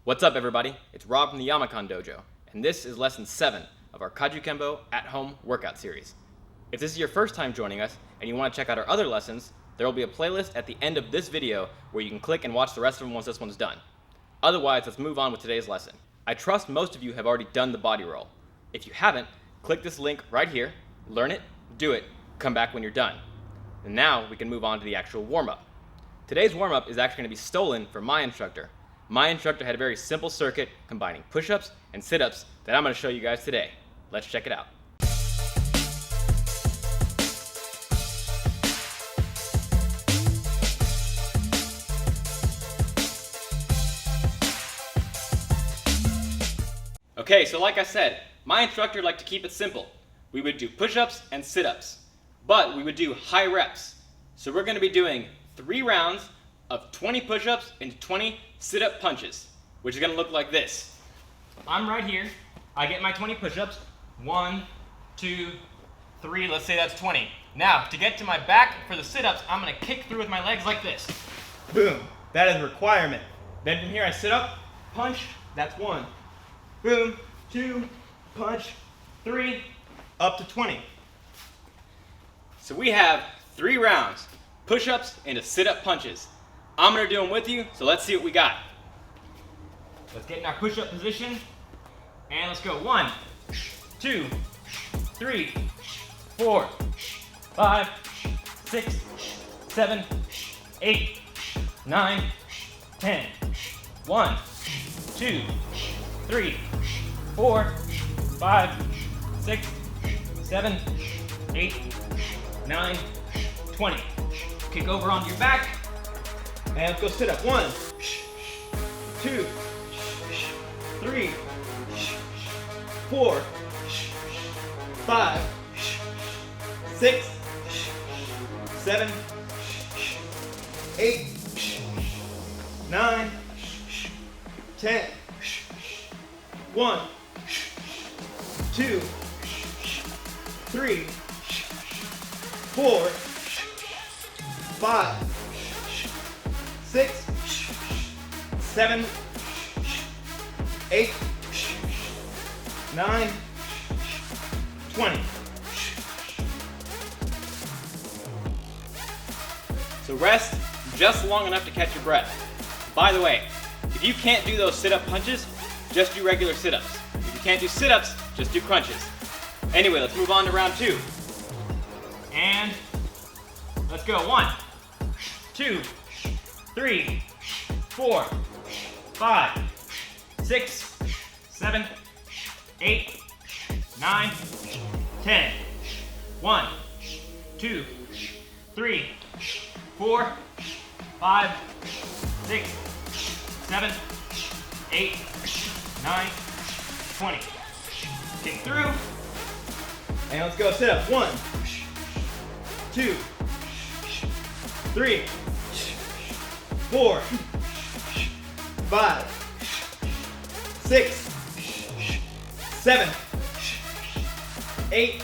What's up, everybody? It's Rob from the Yama-Kan dojo, and this is lesson 7 of our Kajukenbo at-home workout series. If this is your first time joining us and you want to check out our other lessons, there will be a playlist at the end of this video where you can click and watch the rest of them once this one's done. Otherwise, let's move on with today's lesson. I trust most of you have already done the body roll. If you haven't, click this link right here, learn it, do it, come back when you're done. And now we can move on to the actual warm-up. Today's warm-up is actually going to be stolen from my instructor. My instructor had a very simple circuit combining push-ups and sit-ups that I'm going to show you guys today. Let's check it out. Okay, so like I said, my instructor liked to keep it simple. We would do push-ups and sit-ups, but we would do high reps. So we're going to be doing 3 rounds of 20 push-ups and 20 sit-up punches, which is going to look like this. I'm right here. I get my 20 push-ups. 1, 2, 3. Let's say that's 20. Now, to get to my back for the sit-ups, I'm going to kick through with my legs like this. Boom. That is a requirement. Then from here, I sit up, punch. That's 1. Boom. 2, punch. 3, up to 20. So we have 3 rounds, push-ups and sit-up punches. I'm going to do them with you, so let's see what we got. Let's get in our push-up position, and let's go. 1, 2, 3, 4, 5, 6, 7, 8, 9, 10. 1, 2, 3, 4, 5, 6, 7, 8, 9, 20. Kick over onto your back. And let's go sit up. 1, 2, 3, 4, 5, 6, 7, 8, 9, 10. 1, 2, 3, 4, 5, 6, 7, 8, 9, 20. So rest just long enough to catch your breath. By the way, if you can't do those sit-up punches, just do regular sit-ups. If you can't do sit-ups, just do crunches. Anyway, let's move on to round 2. And let's go. 1, 2, 3, 4, 5, 6, 7, 8, 9, 10. 1, 2, 3, 4, 5, 6, 7, 8, 9, 20. Kick through. And let's go sit up. 1, 2, 3, 4, 5, 6, 7, 8,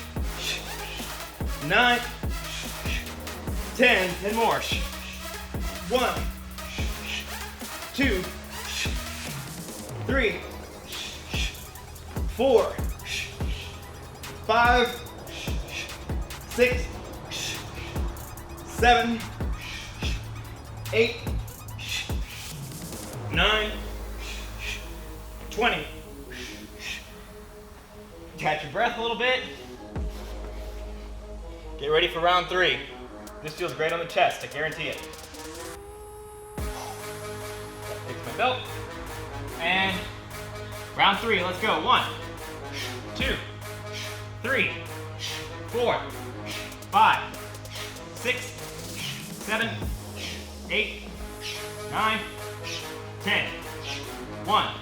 9, 10, and more. 1, 2, 3, 4, 5, 6, 7, 8, 9, 20. Catch your breath a little bit. Get ready for round 3. This feels great on the chest, I guarantee it. Take my belt. And round 3, let's go. 1, 2, 3, 4, 5, 6, 7, 8, 9, 10. 1,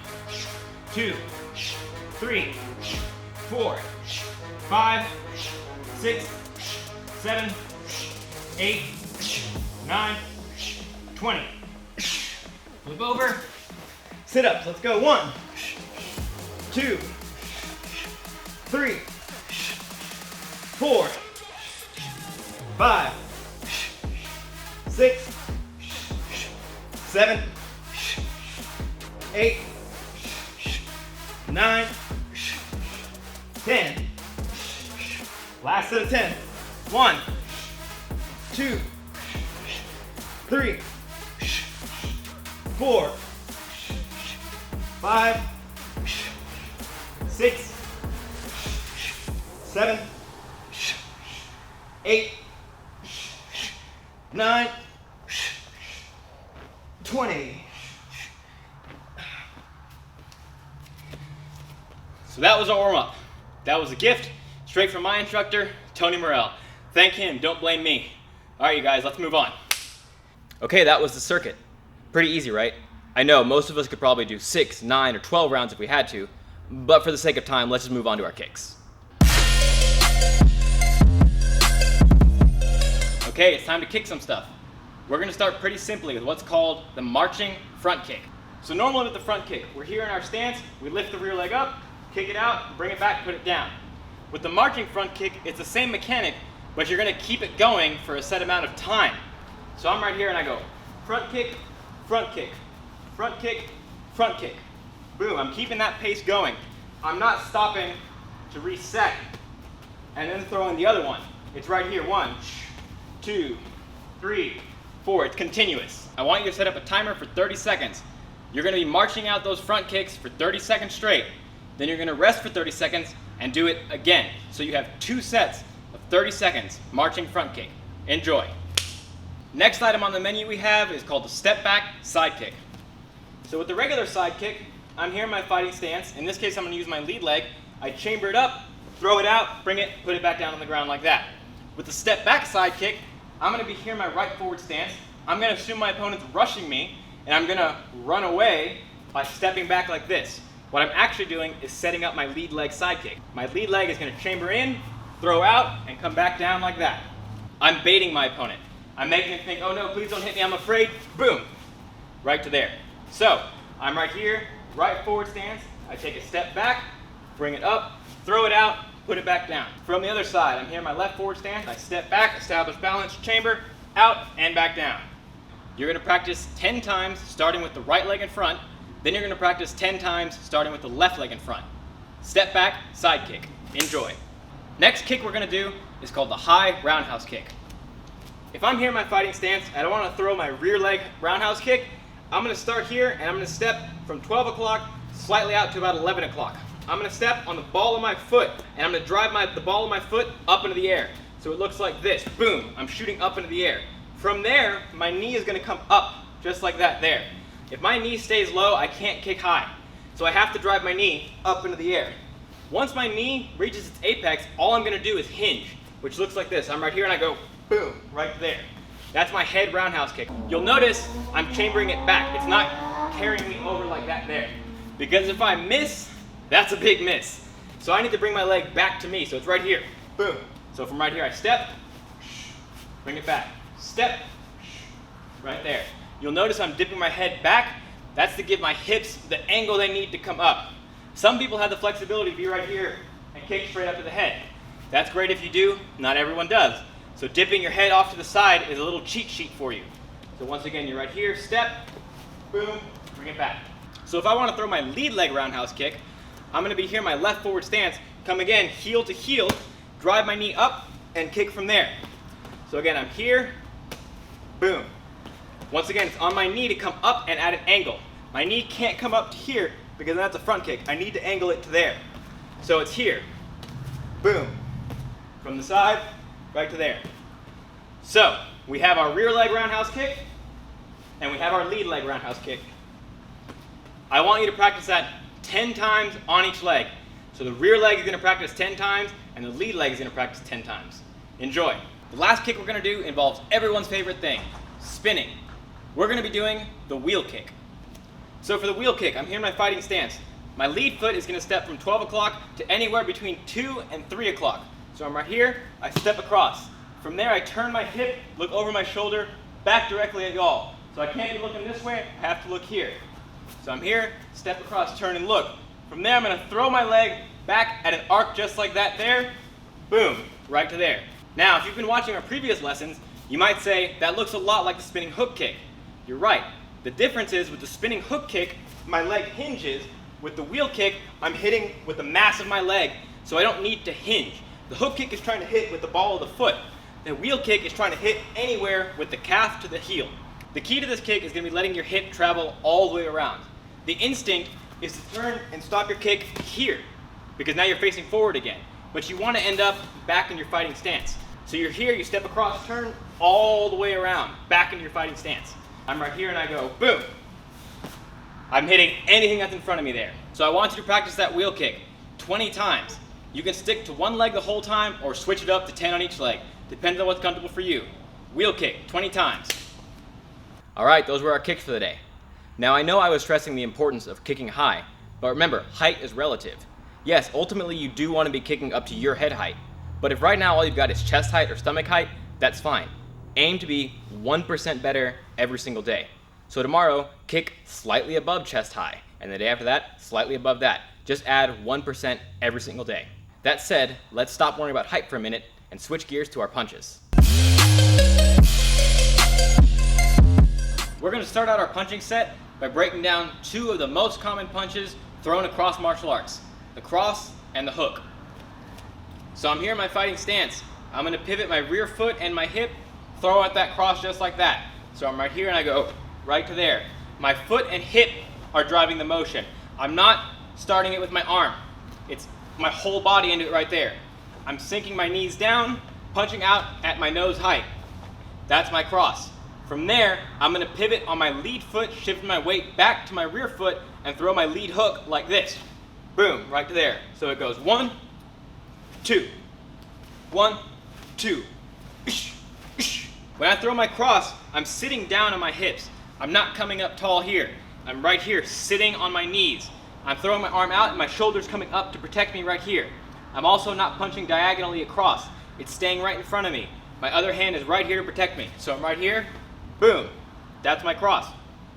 2, 3, 4, 5, 6, 7, 8, 9, 20. Flip over. Sit ups. Let's go. 1, 2, 3, 4, 5, 6, 7, 8, 9, 10. Last set of 10. 1, 2, 3, 4, 5, 6, 7, 8, 9, 20. So that was our warm-up. That was a gift straight from my instructor, Tony Morrell. Thank him, don't blame me. All right, you guys, let's move on. Okay, that was the circuit. Pretty easy, right? I know most of us could probably do 6, 9, or 12 rounds if we had to, but for the sake of time, let's just move on to our kicks. Okay, it's time to kick some stuff. We're gonna start pretty simply with what's called the marching front kick. So normally with the front kick, we're here in our stance, we lift the rear leg up, kick it out, bring it back, put it down. With the marching front kick, it's the same mechanic, but you're gonna keep it going for a set amount of time. So I'm right here and I go front kick, front kick, front kick, front kick. Boom, I'm keeping that pace going. I'm not stopping to reset and then throwing the other one. It's right here, 1, 2, 3, 4, it's continuous. I want you to set up a timer for 30 seconds. You're gonna be marching out those front kicks for 30 seconds straight. Then you're gonna rest for 30 seconds and do it again. So you have 2 sets of 30 seconds marching front kick. Enjoy. Next item on the menu we have is called the step back side kick. So with the regular side kick, I'm here in my fighting stance. In this case, I'm gonna use my lead leg. I chamber it up, throw it out, bring it, put it back down on the ground like that. With the step back side kick, I'm gonna be here in my right forward stance. I'm gonna assume my opponent's rushing me, and I'm gonna run away by stepping back like this. What I'm actually doing is setting up my lead leg side kick. My lead leg is gonna chamber in, throw out, and come back down like that. I'm baiting my opponent. I'm making him think, oh no, please don't hit me, I'm afraid. Boom, right to there. So, I'm right here, right forward stance. I take a step back, bring it up, throw it out, put it back down. From the other side, I'm here in my left forward stance. I step back, establish balance, chamber, out, and back down. You're gonna practice 10 times, starting with the right leg in front. Then you're gonna practice 10 times, starting with the left leg in front. Step back, side kick. Enjoy. Next kick we're gonna do is called the high roundhouse kick. If I'm here in my fighting stance and I wanna throw my rear leg roundhouse kick, I'm gonna start here and I'm gonna step from 12 o'clock slightly out to about 11 o'clock. I'm gonna step on the ball of my foot and I'm gonna drive the ball of my foot up into the air. So it looks like this, boom, I'm shooting up into the air. From there, my knee is gonna come up, just like that there. If my knee stays low, I can't kick high. So I have to drive my knee up into the air. Once my knee reaches its apex, all I'm gonna do is hinge, which looks like this. I'm right here and I go, boom, right there. That's my head roundhouse kick. You'll notice I'm chambering it back. It's not carrying me over like that there. Because if I miss, that's a big miss. So I need to bring my leg back to me. So it's right here, boom. So from right here, I step, bring it back, step, right there. You'll notice I'm dipping my head back. That's to give my hips the angle they need to come up. Some people have the flexibility to be right here and kick straight up to the head. That's great if you do, not everyone does. So dipping your head off to the side is a little cheat sheet for you. So once again, you're right here, step, boom, bring it back. So if I want to throw my lead leg roundhouse kick, I'm going to be here in my left forward stance, come again, heel to heel, drive my knee up, and kick from there. So again, I'm here, boom. Once again, it's on my knee to come up and at an angle. My knee can't come up to here because that's a front kick. I need to angle it to there. So it's here, boom, from the side, right to there. So we have our rear leg roundhouse kick, and we have our lead leg roundhouse kick. I want you to practice that 10 times on each leg. So the rear leg is going to practice 10 times, and the lead leg is going to practice 10 times. Enjoy. The last kick we're going to do involves everyone's favorite thing, spinning. We're going to be doing the wheel kick. So for the wheel kick, I'm here in my fighting stance. My lead foot is going to step from 12 o'clock to anywhere between 2 and 3 o'clock. So I'm right here, I step across. From there, I turn my hip, look over my shoulder, back directly at y'all. So I can't be looking this way, I have to look here. So I'm here, step across, turn and look. From there, I'm going to throw my leg back at an arc just like that there. Boom, right to there. Now, if you've been watching our previous lessons, you might say, that looks a lot like the spinning hook kick. You're right. The difference is with the spinning hook kick, my leg hinges, With the wheel kick, I'm hitting with the mass of my leg, so I don't need to hinge. The hook kick is trying to hit with the ball of the foot. The wheel kick is trying to hit anywhere with the calf to the heel. The key to this kick is going to be letting your hip travel all the way around. The instinct is to turn and stop your kick here, because now you're facing forward again. But you want to end up back in your fighting stance. So you're here, you step across, turn all the way around, back into your fighting stance. I'm right here and I go, boom. I'm hitting anything that's in front of me there. So I want you to practice that wheel kick 20 times. You can stick to one leg the whole time or switch it up to 10 on each leg. Depends on what's comfortable for you. Wheel kick 20 times. All right, those were our kicks for the day. Now I know I was stressing the importance of kicking high, but remember, height is relative. Yes, ultimately you do want to be kicking up to your head height, but if right now all you've got is chest height or stomach height, that's fine. Aim to be 1% better every single day. So tomorrow, kick slightly above chest high, and the day after that, slightly above that. Just add 1% every single day. That said, let's stop worrying about height for a minute and switch gears to our punches. We're going to start out our punching set by breaking down two of the most common punches thrown across martial arts, the cross and the hook. So I'm here in my fighting stance. I'm going to pivot my rear foot and my hip, throw out that cross just like that. So I'm right here and I go right to there. My foot and hip are driving the motion. I'm not starting it with my arm. It's my whole body into it right there. I'm sinking my knees down, punching out at my nose height. That's my cross. From there, I'm going to pivot on my lead foot, shift my weight back to my rear foot, and throw my lead hook like this. Boom, right to there. So it goes 1, 2, 1, 2. When I throw my cross, I'm sitting down on my hips. I'm not coming up tall here. I'm right here, sitting on my knees. I'm throwing my arm out and my shoulder's coming up to protect me right here. I'm also not punching diagonally across. It's staying right in front of me. My other hand is right here to protect me. So I'm right here, boom. That's my cross.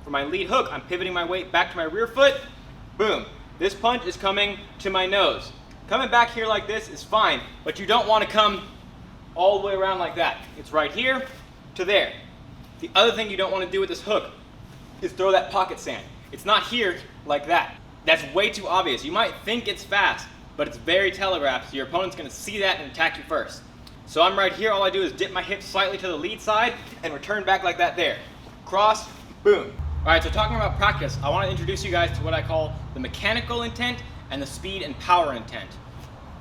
For my lead hook, I'm pivoting my weight back to my rear foot, boom. This punch is coming to my nose. Coming back here like this is fine, but you don't want to come all the way around like that. It's right here to there. The other thing you don't want to do with this hook is throw that pocket sand. It's not here like that. That's way too obvious. You might think it's fast, but it's very telegraphed, so your opponent's going to see that and attack you first. So I'm right here, all I do is dip my hips slightly to the lead side and return back like that there. Cross, boom. All right, so talking about practice, I want to introduce you guys to what I call the mechanical intent and the speed and power intent.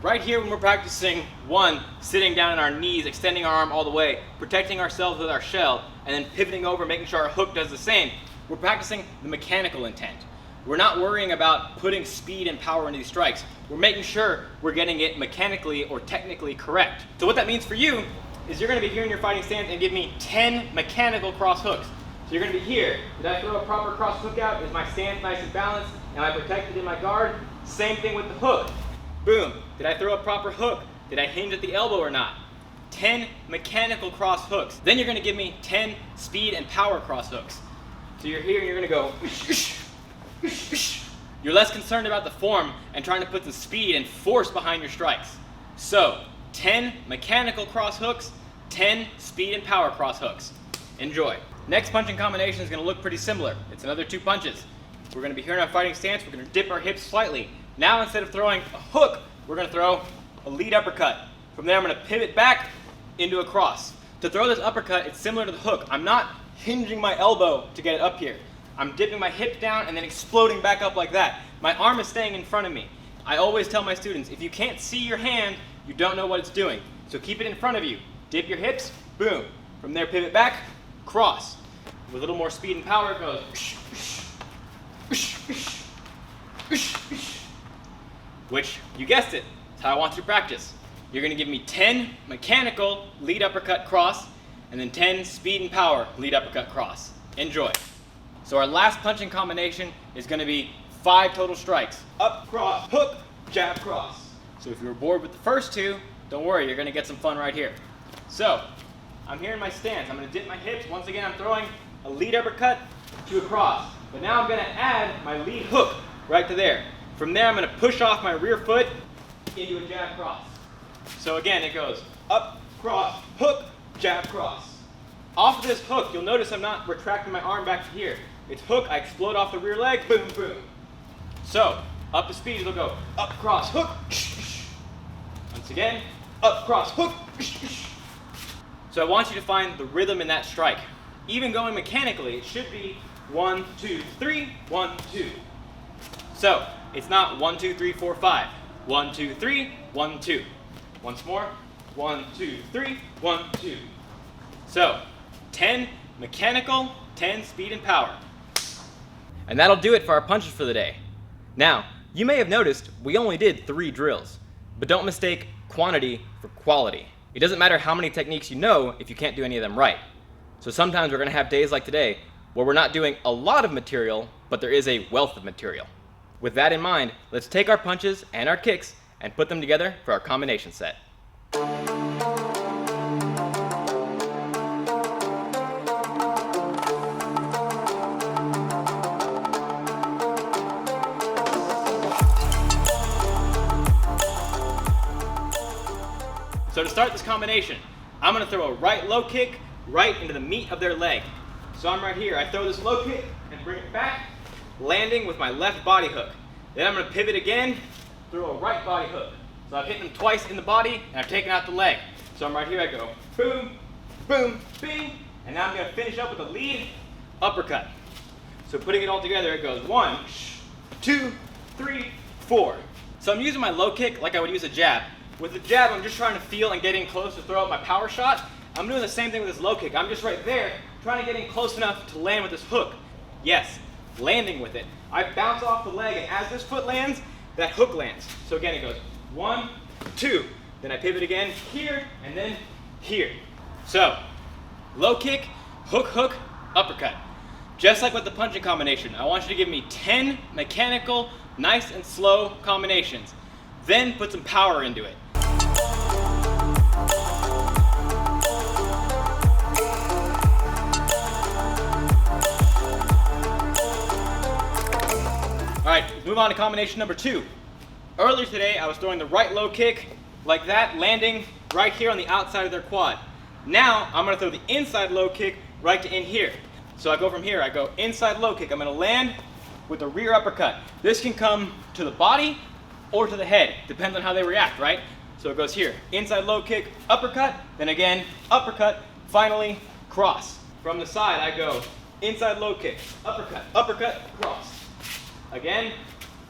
Right here when we're practicing, one, sitting down on our knees, extending our arm all the way, protecting ourselves with our shell, and then pivoting over, making sure our hook does the same, we're practicing the mechanical intent. We're not worrying about putting speed and power into these strikes. We're making sure we're getting it mechanically or technically correct. So what that means for you is you're going to be here in your fighting stance and give me 10 mechanical cross hooks. So you're going to be here. Did I throw a proper cross hook out? Is my stance nice and balanced? Am I protected in my guard? Same thing with the hook. Boom. Did I throw a proper hook? Did I hinge at the elbow or not? 10 mechanical cross hooks. Then you're going to give me 10 speed and power cross hooks. So you're here and you're going to go. You're less concerned about the form and trying to put the speed and force behind your strikes. So 10 mechanical cross hooks, 10 speed and power cross hooks. Enjoy. Next punching combination is going to look pretty similar. It's another 2 punches. We're going to be here in our fighting stance. We're going to dip our hips slightly. Now instead of throwing a hook, we're going to throw a lead uppercut. From there I'm going to pivot back into a cross. To throw this uppercut, it's similar to the hook. I'm not hinging my elbow to get it up here. I'm dipping my hip down and then exploding back up like that. My arm is staying in front of me. I always tell my students, if you can't see your hand, you don't know what it's doing. So keep it in front of you. Dip your hips, boom. From there, pivot back, cross. With a little more speed and power, it goes. Which, you guessed it, it's how I want you to practice. You're going to give me 10 mechanical lead uppercut cross, and then 10 speed and power lead uppercut cross. Enjoy. So our last punching combination is going to be 5 total strikes. Up, cross, hook, jab, cross. So if you were bored with the first 2, don't worry, you're going to get some fun right here. So, I'm here in my stance. I'm going to dip my hips. Once again, I'm throwing a lead uppercut to a cross. But now I'm going to add my lead hook right to there. From there, I'm going to push off my rear foot into a jab cross. So again, it goes up, cross, hook, jab, cross. Off of this hook, you'll notice I'm not retracting my arm back to here. It's hook, I explode off the rear leg, boom, boom. So, Up the speed, it'll go up, cross, hook. Once again, up, cross, hook. So I want you to find the rhythm in that strike. Even going mechanically, it should be 1, 2, 3, 1, 2. So it's not 1, 2, 3, 4, 5. 1, 2, 3, 1, 2. Once more, 1, 2, 3, 1, 2. So 10 mechanical, 10 speed and power. And that'll do it for our punches for the day. Now, you may have noticed we only did 3 drills, but don't mistake quantity for quality. It doesn't matter how many techniques you know if you can't do any of them right. So sometimes we're going to have days like today where we're not doing a lot of material, but there is a wealth of material. With that in mind, let's take our punches and our kicks and put them together for our combination set. So to start this combination, I'm going to throw a right low kick right into the meat of their leg. So I'm right here. I throw this low kick and bring it back, landing with my left body hook. Then I'm going to pivot again, throw a right body hook. So I've hit them twice in the body and I've taken out the leg. So I'm right here. I go boom, boom, bing, and now I'm going to finish up with a lead uppercut. So putting it all together, it goes 1, 2, 3, 4. So I'm using my low kick like I would use a jab. With the jab, I'm just trying to feel and get in close to throw out my power shot. I'm doing the same thing with this low kick. I'm just right there, trying to get in close enough to land with this hook. Yes, landing with it. I bounce off the leg, and as this foot lands, that hook lands. So again, it goes 1, 2. Then I pivot again here, and then here. So, low kick, hook, hook, uppercut. Just like with the punching combination, I want you to give me 10 mechanical, nice and slow combinations. Then put some power into it. Alright, move on to combination number 2. Earlier today, I was throwing the right low kick like that, landing right here on the outside of their quad. Now, I'm going to throw the inside low kick right to in here. So I go from here, I go inside low kick. I'm going to land with a rear uppercut. This can come to the body or to the head, depends on how they react, right? So it goes here, inside low kick, uppercut, then again, uppercut, finally, cross. From the side, I go inside low kick, uppercut, uppercut, cross. Again,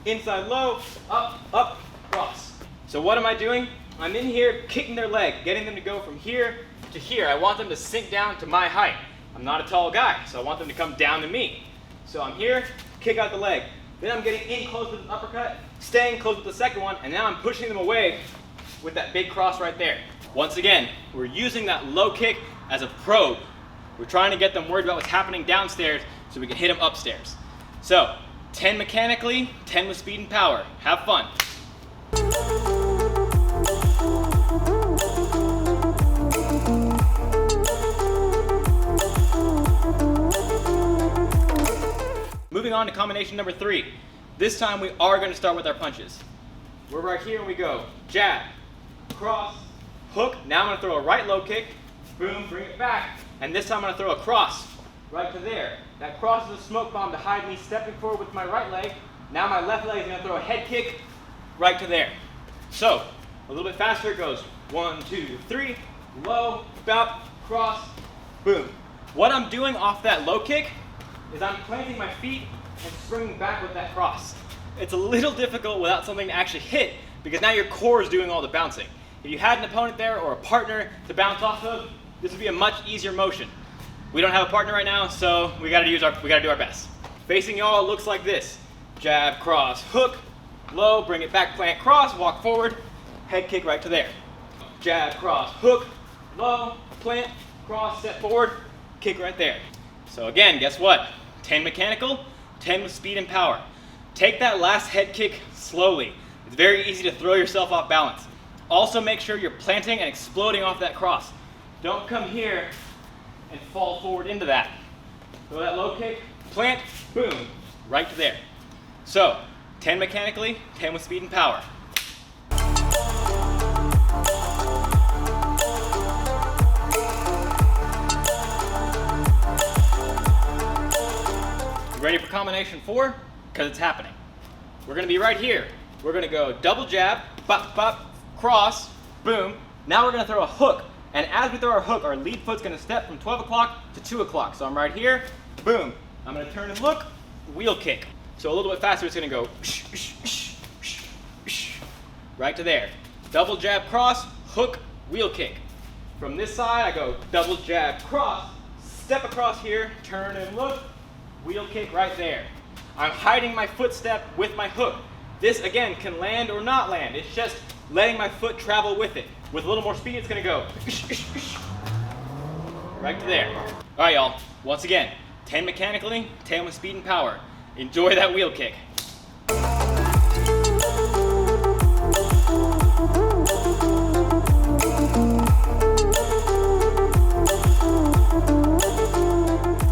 inside low, up, up, cross. So what am I doing? I'm in here kicking their leg, getting them to go from here to here. I want them to sink down to my height. I'm not a tall guy, so I want them to come down to me. So I'm here, kick out the leg. Then I'm getting in close with the uppercut, staying close with the second one, and now I'm pushing them away with that big cross right there. Once again, we're using that low kick as a probe. We're trying to get them worried about what's happening downstairs so we can hit them upstairs. So, 10 mechanically, 10 with speed and power. Have fun. Moving on to combination number 3. This time we are going to start with our punches. We're right here and we go jab, cross, hook. Now I'm going to throw a right low kick, boom, bring it back, and this time I'm going to throw a cross right to there. That cross is a smoke bomb to hide me stepping forward with my right leg. Now my left leg is going to throw a head kick right to there. So, a little bit faster, it goes 1, 2, 3, low, bounce, cross, boom. What I'm doing off that low kick is I'm planting my feet and springing back with that cross. It's a little difficult without something to actually hit because now your core is doing all the bouncing. If you had an opponent there or a partner to bounce off of, this would be a much easier motion. We don't have a partner right now, so we gotta do our best. Facing y'all, it looks like this. Jab, cross, hook, low, bring it back, plant, cross, walk forward, head kick right to there. Jab, cross, hook, low, plant, cross, step forward, kick right there. So again, guess what? 10 mechanical, 10 with speed and power. Take that last head kick slowly. It's very easy to throw yourself off balance. Also make sure you're planting and exploding off that cross. Don't come here and fall forward into that. Throw that low kick, plant, boom, right to there. So, 10 mechanically, 10 with speed and power. You ready for combination 4? Because it's happening. we're gonna be right here. We're gonna go double jab, bop, bop, cross, boom. Now we're gonna throw a hook. And as we throw our hook, our lead foot's gonna step from 12 o'clock to 2 o'clock. So I'm right here, boom. I'm gonna turn and look, wheel kick. So a little bit faster, it's gonna go right to there. Double jab, cross, hook, wheel kick. From this side, I go double jab, cross, step across here, turn and look, wheel kick right there. I'm hiding my footstep with my hook. This, again, can land or not land. It's just letting my foot travel with it. With a little more speed, it's gonna go right to there. All right, y'all, once again, 10 mechanically, 10 with speed and power. Enjoy that wheel kick.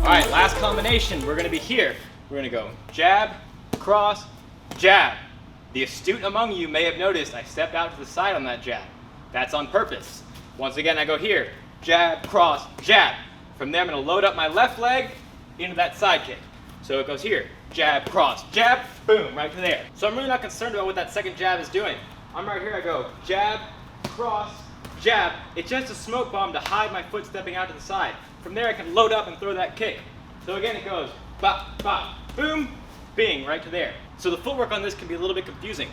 All right, last combination, we're gonna be here. We're gonna go jab, cross, jab. The astute among you may have noticed I stepped out to the side on that jab. That's on purpose. Once again, I go here, jab, cross, jab. From there, I'm gonna load up my left leg into that side kick. So it goes here, jab, cross, jab, boom, right to there. So I'm really not concerned about what that second jab is doing. I'm right here, I go jab, cross, jab. It's just a smoke bomb to hide my foot stepping out to the side. From there, I can load up and throw that kick. So again, it goes bop, bop, boom, bing, right to there. So the footwork on this can be a little bit confusing.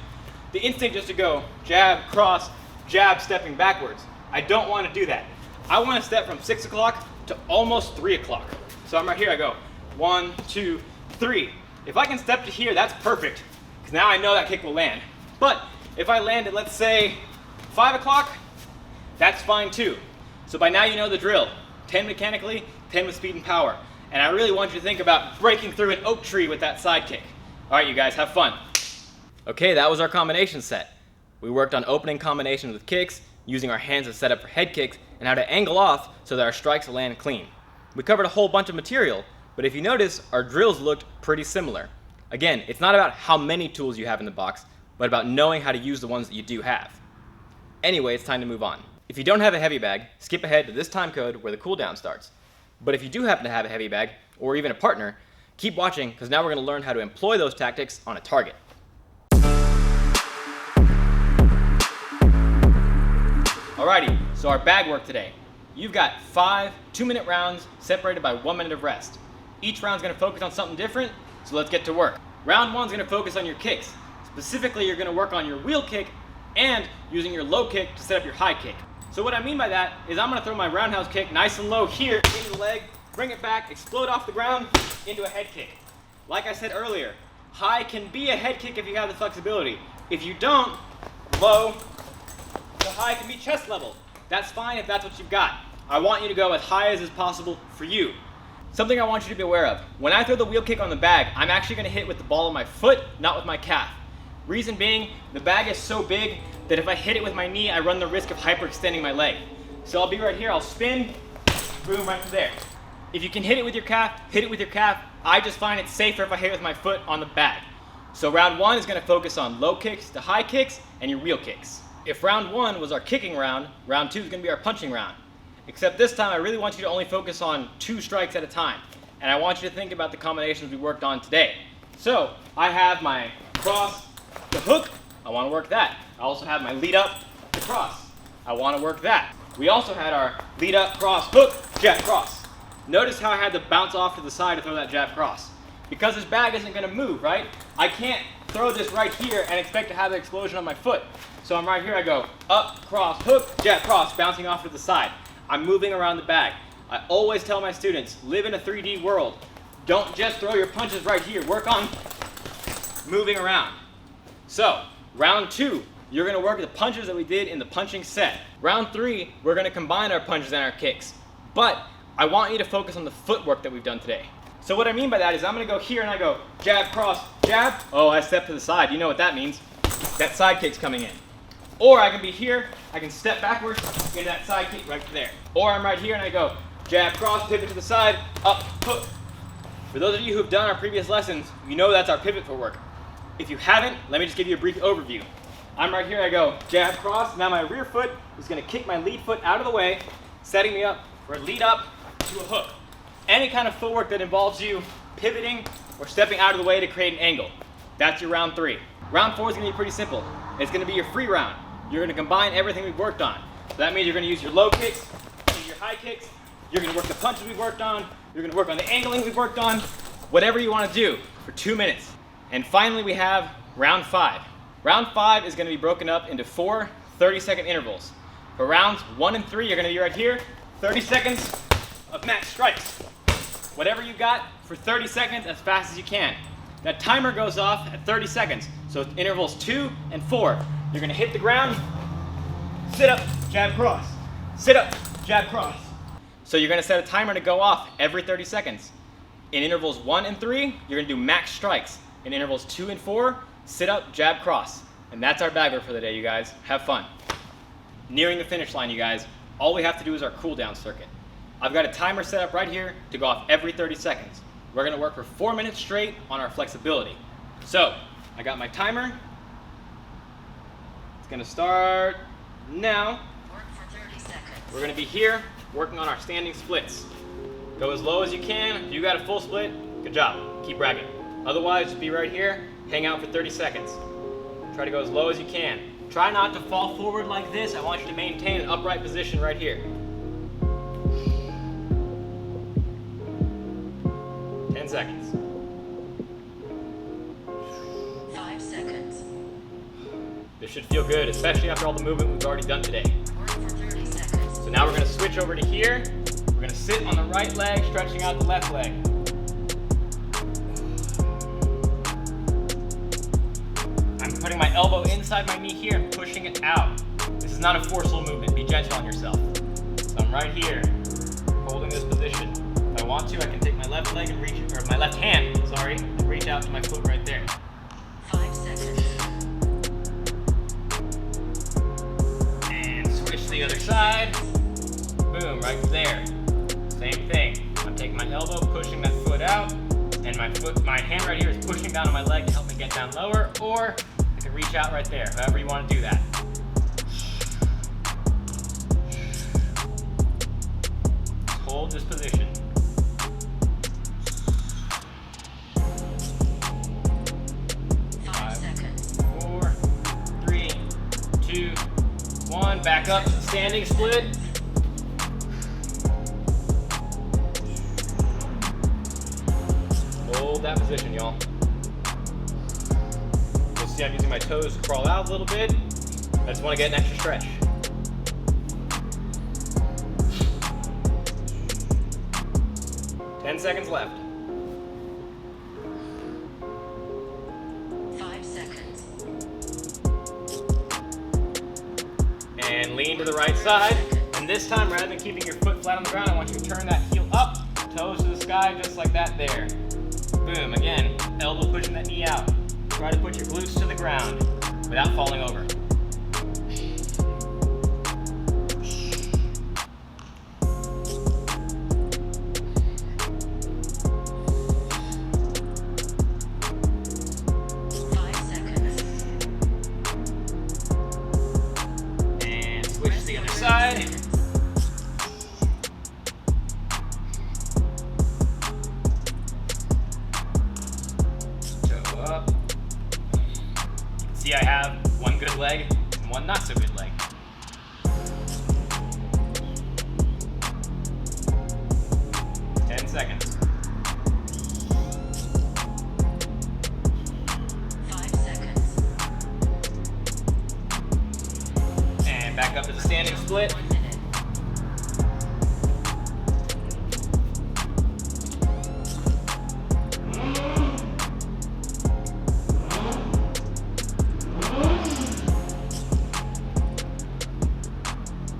The instinct is to go jab, cross, jab, stepping backwards. I don't want to do that. I want to step from 6 o'clock to almost 3 o'clock. So I'm right here, I go 1, 2, 3. If I can step to here, that's perfect, because now I know that kick will land. But if I land at, let's say, 5 o'clock, that's fine too. So by now you know the drill. 10 mechanically, 10 with speed and power. And I really want you to think about breaking through an oak tree with that side kick. All right, you guys, have fun. Okay, that was our combination set. We worked on opening combinations with kicks, using our hands as set up for head kicks, and how to angle off so that our strikes land clean. We covered a whole bunch of material, but if you notice, our drills looked pretty similar. Again, it's not about how many tools you have in the box, but about knowing how to use the ones that you do have. Anyway, it's time to move on. If you don't have a heavy bag, skip ahead to this time code where the cooldown starts. But if you do happen to have a heavy bag, or even a partner, keep watching, because now we're going to learn how to employ those tactics on a target. Alrighty, so our bag work today. You've got 5 2-minute rounds separated by 1 minute of rest. Each round's going to focus on something different, so let's get to work. Round 1's going to focus on your kicks. Specifically, you're going to work on your wheel kick and using your low kick to set up your high kick. So what I mean by that is I'm going to throw my roundhouse kick nice and low here into the leg, bring it back, explode off the ground into a head kick. Like I said earlier, high can be a head kick if you have the flexibility. If you don't, low to high can be chest level. That's fine if that's what you've got. I want you to go as high as is possible for you. Something I want you to be aware of. When I throw the wheel kick on the bag, I'm actually going to hit with the ball of my foot, not with my calf. Reason being, the bag is so big that if I hit it with my knee, I run the risk of hyperextending my leg. So I'll be right here, I'll spin, boom, right to there. If you can hit it with your calf, hit it with your calf. I just find it safer if I hit it with my foot on the bag. So round 1 is going to focus on low kicks to high kicks and your wheel kicks. If round 1 was our kicking round, round 2 is going to be our punching round. Except this time I really want you to only focus on 2 strikes at a time. And I want you to think about the combinations we worked on today. So I have my cross to hook, I want to work that. I also have my lead up to cross. I want to work that. We also had our lead up, cross, hook, jab, cross. Notice how I had to bounce off to the side to throw that jab cross. Because this bag isn't going to move, right? I can't throw this right here and expect to have an explosion on my foot. So I'm right here, I go up, cross, hook, jab, cross, bouncing off to the side. I'm moving around the bag. I always tell my students, live in a 3D world. Don't just throw your punches right here. Work on moving around. So, round 2, you're going to work the punches that we did in the punching set. Round 3, we're going to combine our punches and our kicks. But I want you to focus on the footwork that we've done today. So what I mean by that is I'm going to go here and I go jab, cross, jab. Oh, I step to the side. You know what that means. That side kick's coming in. Or I can be here, I can step backwards, get that side kick right there. Or I'm right here and I go jab, cross, pivot to the side, up, hook. For those of you who've done our previous lessons, you know that's our pivot footwork. If you haven't, let me just give you a brief overview. I'm right here, I go jab, cross. Now my rear foot is going to kick my lead foot out of the way, setting me up for a lead up to a hook. Any kind of footwork that involves you pivoting or stepping out of the way to create an angle. That's your round 3. Round 4 is going to be pretty simple. It's going to be your free round. You're going to combine everything we've worked on. So that means you're going to use your low kicks, your high kicks, you're going to work the punches we've worked on, you're going to work on the angling we've worked on, whatever you want to do for 2 minutes. And finally we have round 5. Round 5 is going to be broken up into 4 30-second intervals. For rounds 1 and 3, you're going to be right here, 30 seconds of max strikes. Whatever you got for 30 seconds, as fast as you can. That timer goes off at 30 seconds. So intervals 2 and 4. You're going to hit the ground, sit up, jab, cross. Sit up, jab, cross. So you're going to set a timer to go off every 30 seconds. In intervals 1 and 3, you're going to do max strikes. In intervals 2 and 4, sit up, jab, cross. And that's our bagger for the day, you guys. Have fun. Nearing the finish line, you guys. All we have to do is our cool down circuit. I've got a timer set up right here to go off every 30 seconds. We're going to work for 4 minutes straight on our flexibility. So, I got my timer. It's going to start now. Work for 30 seconds. We're going to be here working on our standing splits. Go as low as you can. If you got a full split, good job. Keep bragging. Otherwise, just be right here, hang out for 30 seconds. Try to go as low as you can. Try not to fall forward like this. I want you to maintain an upright position right here. 10 seconds. 5 seconds. This should feel good, especially after all the movement we've already done today. Work for 30 seconds. So now we're going to switch over to here. We're going to sit on the right leg, stretching out the left leg. I'm putting my elbow inside my knee here and pushing it out. This is not a forceful movement. Be gentle on yourself. So I'm right here, holding this position. If I want to, I can take my left leg and reach, or my left hand, sorry, and reach out to my foot right there. 5 seconds. And switch to the other side. Boom, right there. Same thing. I'm taking my elbow, pushing that foot out, and my hand right here is pushing down on my leg to help me get down lower, or I can reach out right there, however you want to do that. Hold this position. 5 seconds. 4, 3, 2, 1. Back up, standing split. Hold that position, y'all. You'll see I'm using my toes to crawl out a little bit. I just want to get an extra stretch. Ten seconds left. 5 seconds. And lean to the right side. And this time, rather than keeping your foot flat on the ground, I want you to turn that heel up, toes to the sky, just like that there. Boom, again, elbow pushing that knee out. Try to put your glutes to the ground without falling over. And switch to the other side. Up. See, I have one good leg and one not so good leg. Seconds. 5 seconds. And back up to the standing split. 1 minute.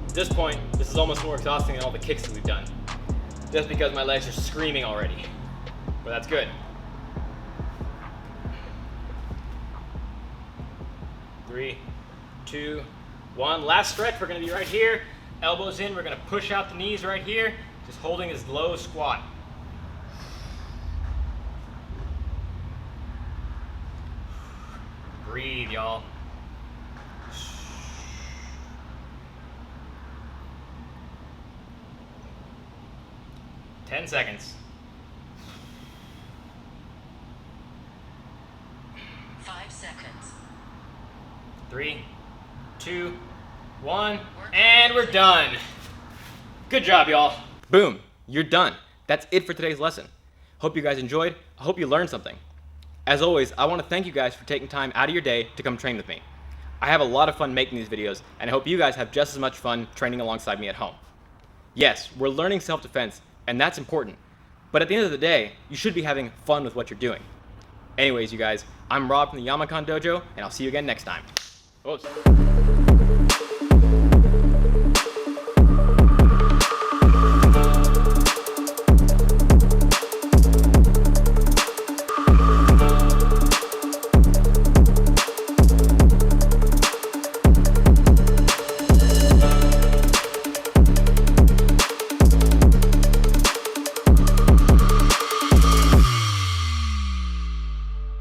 At this point, this is almost more exhausting than all the kicks that we've done. Just because my legs are screaming already. But that's good. 3, 2, 1. Last stretch, we're gonna be right here. Elbows in, we're gonna push out the knees right here. Just holding this low squat. Breathe, y'all. Ten seconds. 5 seconds. 3, 2, 1, and we're done. Good job, y'all. Boom, you're done. That's it for today's lesson. Hope you guys enjoyed. I hope you learned something. As always, I want to thank you guys for taking time out of your day to come train with me. I have a lot of fun making these videos, and I hope you guys have just as much fun training alongside me at home. Yes, we're learning self-defense, and that's important. But at the end of the day, you should be having fun with what you're doing. Anyways, you guys, I'm Rob from the Yama-Kan Dojo, and I'll see you again next time. Whoops.